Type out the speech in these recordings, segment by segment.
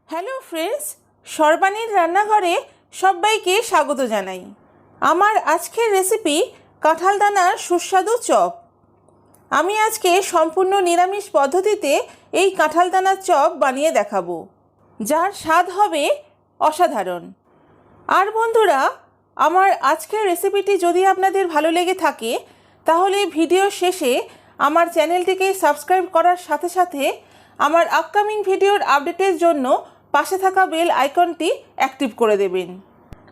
Hello friends, সর্বাণীর রান্নাঘরে সবাইকে স্বাগত জানাই। আমার আজকের রেসিপি কাঁঠাল দানার সুস্বাদু চপ। আমি আজকে সম্পূর্ণ নিরামিষ পদ্ধতিতে এই কাঁঠাল দানার চপ বানিয়ে দেখাবো, যার স্বাদ হবে অসাধারণ। আর বন্ধুরা, আমার আজকের রেসিপিটি যদি আপনাদের ভালো লেগে থাকে তাহলে ভিডিও শেষে আমার চ্যানেলটিকে সাবস্ক্রাইব করার সাথে সাথে আমার আপকামিং ভিডিওর আপডেটের জন্য পাশে থাকা বেল আইকনটি অ্যাক্টিভ করে দেবেন।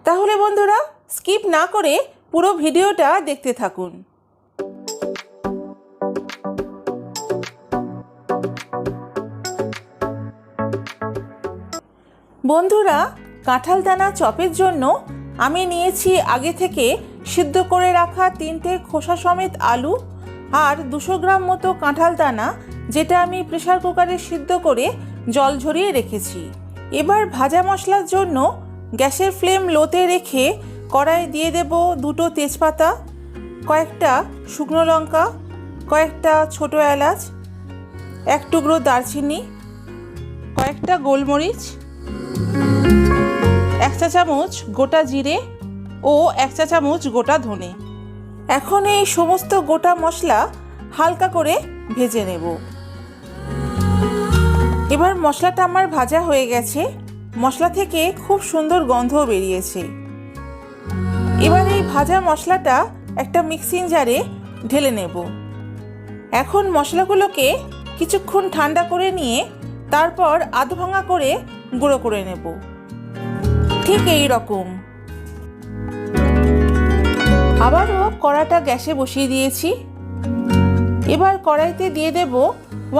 তাহলে বন্ধুরা, স্কিপ না করে পুরো ভিডিওটা দেখতে থাকুন। বন্ধুরা, কাঁঠাল দানা চপের জন্য আমি নিয়েছি আগে থেকে সিদ্ধ করে রাখা 3টে খোসা সমেত আলু আর 200 গ্রাম মতো কাঁঠাল দানা, যেটা আমি প্রেসার কুকারে সিদ্ধ করে জল ঝরিয়ে রেখেছি। এবার ভাজা মশলার জন্য গ্যাসের ফ্লেম লোতে রেখে কড়াই দিয়ে দেব 2টো তেজপাতা, কয়েকটা শুকনো লঙ্কা, কয়েকটা ছোটো এলাচ, 1 টুকরো দারচিনি, কয়েকটা গোলমরিচ, 1 চা চামচ গোটা জিরে ও 1 চা চামচ গোটা ধনে। এখন এই সমস্ত গোটা মশলা হালকা করে ভেজে নেব। এবার মশলাটা আমার ভাজা হয়ে গেছে, মশলা থেকে খুব সুন্দর গন্ধ বেরিয়েছে। এবার এই ভাজা মশলাটা একটা মিক্সিং জারে ঢেলে নেব। এখন মশলাগুলোকে কিছুক্ষণ ঠান্ডা করে নিয়ে তারপর আধ ভাঙা করে গুঁড়ো করে নেব, ঠিক এই রকম। আবারও কড়াটা গ্যাসে বসিয়ে দিয়েছি। এবার কড়াইতে দিয়ে দেব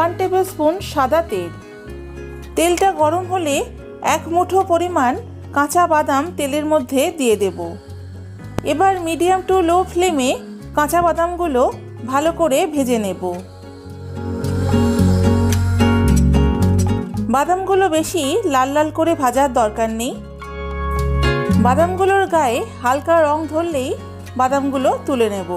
1 টেবিল স্পুন সাদা তেল। তেলটা গরম হলে 1 মুঠো পরিমাণ কাঁচা বাদাম তেলের মধ্যে দিয়ে দেব। এবার মিডিয়াম টু লো ফ্লেমে কাঁচা বাদামগুলো ভালো করে ভেজে নেব। বাদামগুলো বেশি লাল লাল করে ভাজার দরকার নেই। বাদামগুলোর গায়ে হালকা রং ধরলেই বাদামগুলো তুলে নেব।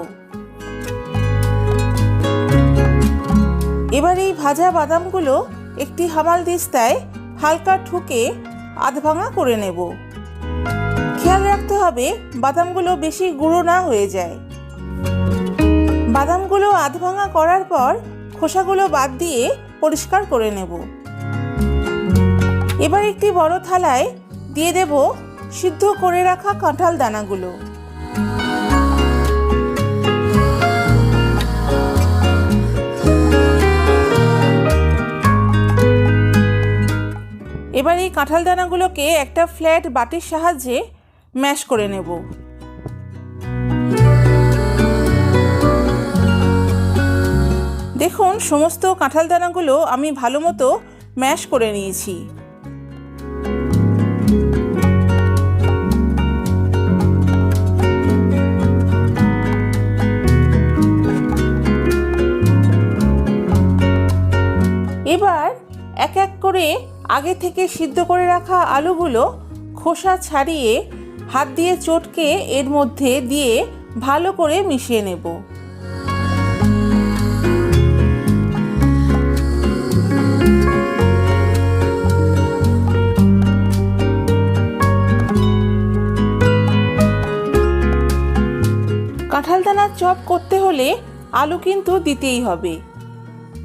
এবার এই ভাজা বাদামগুলো একটি হামালদিস্তায় হালকা ঠুকে আধ ভাঙা করে নেব। খেয়াল রাখতে হবে বাদামগুলো বেশি গুঁড়ো না হয়ে যায়। বাদামগুলো আধ ভাঙা করার পর খোসাগুলো বাদ দিয়ে পরিষ্কার করে নেব। এবার একটি বড় থালায় দিয়ে দেব সিদ্ধ করে রাখা কাঁঠাল দানাগুলো। এবার এই কাঁঠাল দানাগুলোকে একটা ফ্ল্যাট বাটির সাহায্যে ম্যাশ করে নেব। দেখুন, সমস্ত কাঁঠাল দানাগুলো আমি ভালো মতো ম্যাশ করে নিয়েছি। এবার এক এক করে আগে থেকে সিদ্ধ করে রাখা আলুগুলো খোসা ছাড়িয়ে হাত দিয়ে চটকে এর মধ্যে দিয়ে ভালো করে মিশিয়ে নেব। কাঁঠাল দানার চপ করতে হলে আলু কিন্তু দিতেই হবে,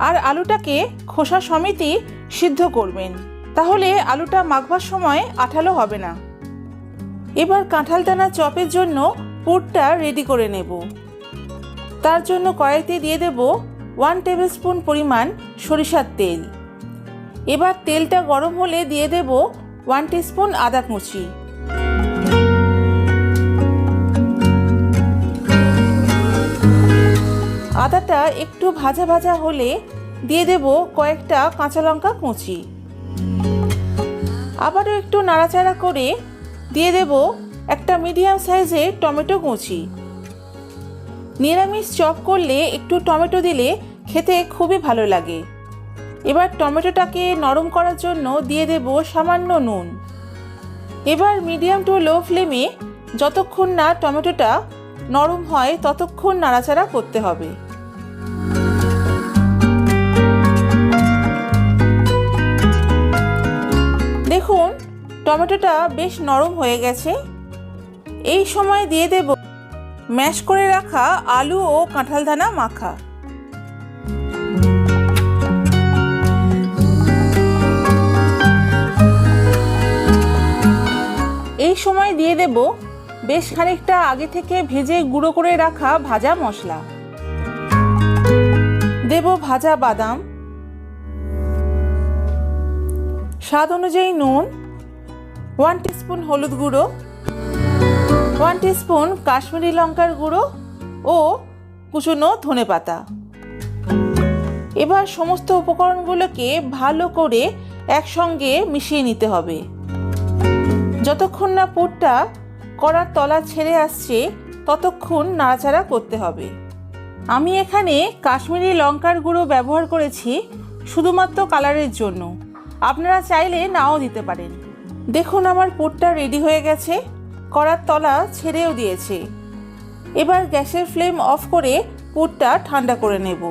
আর আলুটাকে খোসা সমেতই সিদ্ধ করবেন, তাহলে আলুটা মাখবার সময় আঠালো হবে না। এবার কাঁঠাল দানা চপের জন্য পুরটা রেডি করে নেব। তার জন্য কড়াইতে দিয়ে দেব 1 টেবিল স্পুন পরিমাণ সরিষার তেল। এবার তেলটা গরম হলে দিয়ে দেব 1 টিস্পুন আদা কুচি। আদাটা একটু ভাজা ভাজা হলে দিয়ে দেব কয়েকটা কাঁচা লঙ্কা কুচি। আবারও একটু নাড়াচাড়া করে দিয়ে দেব একটা মিডিয়াম সাইজের টমেটো কুচি। নিরামিষ চপ করলে একটু টমেটো দিলে খেতে খুবই ভালো লাগে। এবার টমেটোটাকে নরম করার জন্য দিয়ে দেব সামান্য নুন। এবার মিডিয়াম টু লো ফ্লেমে যতক্ষণ না টমেটোটা নরম হয় ততক্ষণ নাড়াচাড়া করতে হবে। দেখুন টমেটোটা বেশ নরম হয়ে গেছে। এই সময় দিয়ে দেব ম্যাশ করে রাখা আলু ও কাঁঠালদানা মাখা। এই সময় দিয়ে দেব বেশ খানিকটা আগে থেকে ভেজে গুঁড়ো করে রাখা ভাজা মশলা। দেব ভাজা বাদাম, স্বাদ অনুযায়ী নুন, 1 টিস্পুন হলুদ গুঁড়ো, 1 টিস্পুন কাশ্মীরি লঙ্কার গুঁড়ো ও কুচনো ধনেপাতা। এবার সমস্ত উপকরণগুলোকে ভালো করে একসঙ্গে মিশিয়ে নিতে হবে। যতক্ষণ না পুরটা কড়ার তলা ছেড়ে আসছে ততক্ষণ নাড়াচাড়া করতে হবে। আমি এখানে কাশ্মীরি লঙ্কার গুঁড়ো ব্যবহার করেছি শুধুমাত্র কালারের জন্য, আপনারা চাইলে নাও দিতে পারেন। দেখুন আমার পুরটা রেডি হয়ে গেছে, কড়ার তলা ছেড়েও দিয়েছে। এবার গ্যাসের ফ্লেম অফ করে পুরটা ঠান্ডা করে নেব।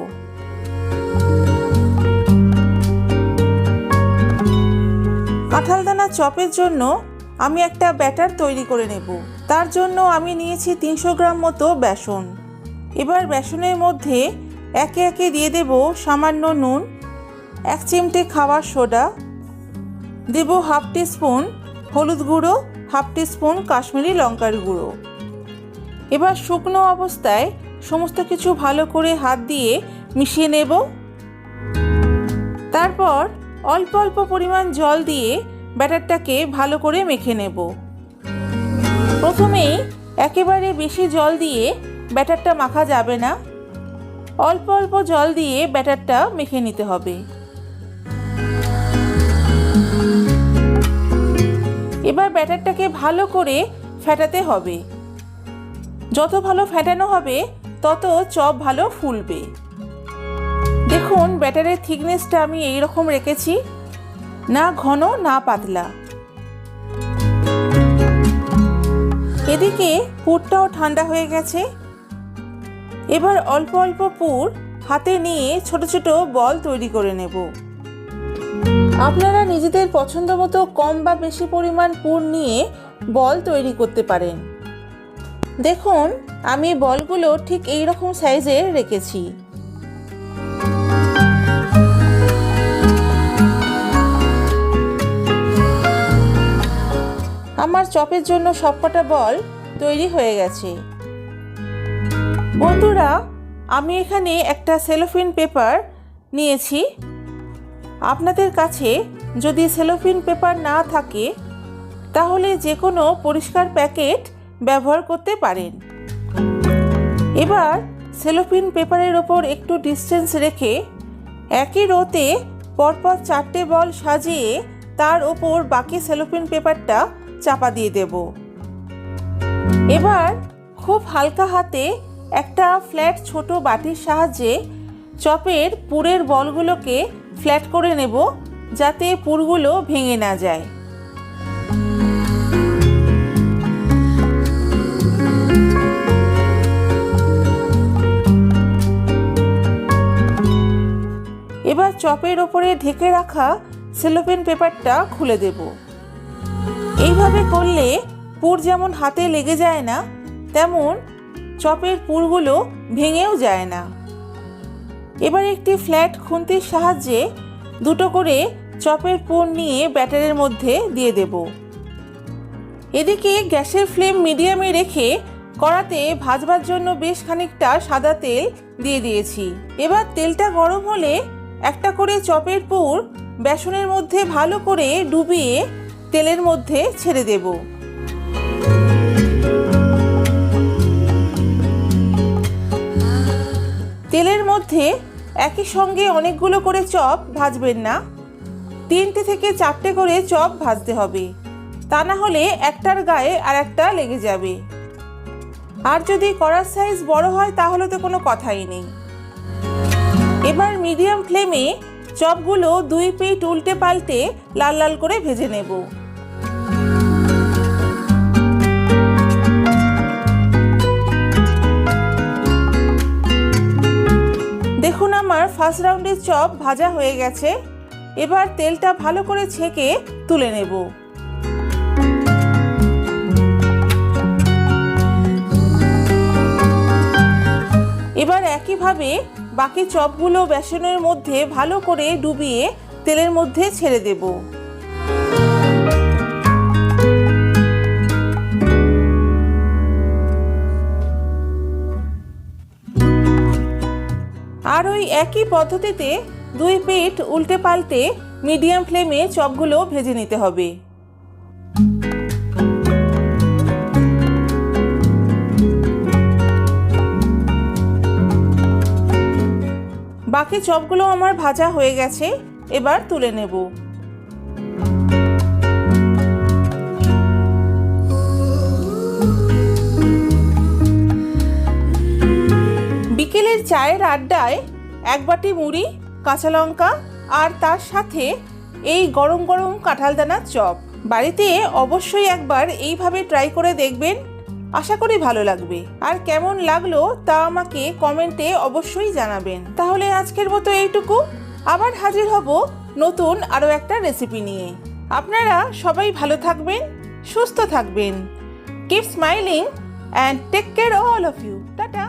কাঁঠালদানা চপের জন্য আমি একটা ব্যাটার তৈরি করে নেব। তার জন্য আমি নিয়েছি 300 গ্রাম মতো বেসন। এবার বেসনের মধ্যে একে একে দিয়ে দেব সামান্য নুন, 1 চিমটে খাবার সোডা, দেব 1/2 টিস্পুন হলুদ গুঁড়ো, 1/2 টিস্পুন কাশ্মীরি লঙ্কার গুঁড়ো। এবার শুকনো অবস্থায় সমস্ত কিছু ভালো করে হাত দিয়ে মিশিয়ে নেব। তারপর অল্প অল্প পরিমাণ জল দিয়ে ব্যাটারটাকে ভালো করে মেখে নেব। প্রথমেই একেবারে বেশি জল দিয়ে ব্যাটারটা মাখা যাবে না, অল্প অল্প জল দিয়ে ব্যাটারটা মেখে নিতে হবে। এবার ব্যাটারটাকে ভালো করে ফেটাতে হবে। যত ভালো ফেটানো হবে তত চপ ভালো ফুলবে। দেখুন ব্যাটারের থিকনেসটা আমি এই রকম রেখেছি, না ঘন না পাতলা। এদিকে পুরটাও ঠান্ডা হয়ে গেছে। এবার অল্প অল্প পুর হাতে নিয়ে ছোট ছোট বল তৈরি করে নেব। আপনারা নিজেদের পছন্দ মতো কম বা বেশি পরিমাণ পুর নিয়ে বল তৈরি করতে পারেন। দেখুন আমি বলগুলো ঠিক এই রকম সাইজের রেখেছি। আমার চপের জন্য সবকটা বল তৈরি হয়ে গেছে। বন্ধুরা, আমি এখানে একটা সেলোফিন পেপার নিয়েছি। আপনাদের কাছে যদি সেলোফিন পেপার না থাকে তাহলে যে কোনো পরিষ্কার প্যাকেট ব্যবহার করতে পারেন। এবার সেলোফিন পেপারের ওপর একটু ডিস্টেন্স রেখে একই রোতে পরপর 4টে বল সাজিয়ে তার ওপর বাকি সেলোফিন পেপারটা চাপা দিয়ে দেব। এবার খুব হালকা হাতে একটা ফ্ল্যাট ছোট বাটির সাহায্যে চপের পুরের বলগুলোকে ফ্ল্যাট করে নেব, যাতে পুরগুলো ভেঙে না যায়। এবার চপের ওপরে ঢেকে রাখা সেলোফেন পেপারটা খুলে দেব। এইভাবে করলে পুর যেমন হাতে লেগে যায় না, তেমন চপের পুরগুলো ভেঙেও যায় না। এবার একটি ফ্ল্যাট খুন্তির সাহায্যে দুটো করে চপের পুর নিয়ে ব্যাটারের মধ্যে দিয়ে দেব। এদিকে গ্যাসের ফ্লেম মিডিয়ামে রেখে কড়াতে ভাজবার জন্য বেশ খানিকটা সাদা তেল দিয়ে দিয়েছি। এবার তেলটা গরম হলে একটা করে চপের পুর বেসনের মধ্যে ভালো করে ডুবিয়ে তেলের মধ্যে ছেড়ে দেব। তেলের মধ্যে একই সঙ্গে অনেকগুলো করে চপ ভাজবেন না, 3টে থেকে 4টে করে চপ ভাজতে হবে, তা না হলে একটার গায়ে আর একটা লেগে যাবে। আর যদি কড়ার সাইজ বড় হয় তাহলে তো কোনো কথাই নেই। এবার মিডিয়াম ফ্লেমে চপগুলো 2 পিঠ উল্টে পাল্টে লাল লাল করে ভেজে নেব। দেখুন আমার ফার্স্ট রাউন্ডের চপ ভাজা হয়ে গেছে। এবার তেলটা ভালো করে ছেঁকে তুলে নেব। এবার একইভাবে বাকি চপগুলো বেসনের মধ্যে ভালো করে ডুবিয়ে তেলের মধ্যে ছেড়ে দেব। আর ওই একই পদ্ধতিতে 2 পিঠ উল্টে পাল্টে মিডিয়াম ফ্লেমে চপগুলো ভেজে নিতে হবে। বাকি চপগুলো আমার ভাজা হয়ে গেছে, এবার তুলে নেব। বিকেলের চায়ের আড্ডায় 1 বাটি মুড়ি, কাঁচা লঙ্কা আর তার সাথে এই গরম গরম কাঁঠালদানার চপ। বাড়িতে অবশ্যই একবার এইভাবে ট্রাই করে দেখবেন, আশা করি ভালো লাগবে। আর কেমন লাগলো তা আমাকে কমেন্টে অবশ্যই জানাবেন। তাহলে আজকের মতো এইটুকু, আবার হাজির হব নতুন আরও একটা রেসিপি নিয়ে। আপনারা সবাই ভালো থাকবেন, সুস্থ থাকবেন। Keep smiling and take care all of you. Tata.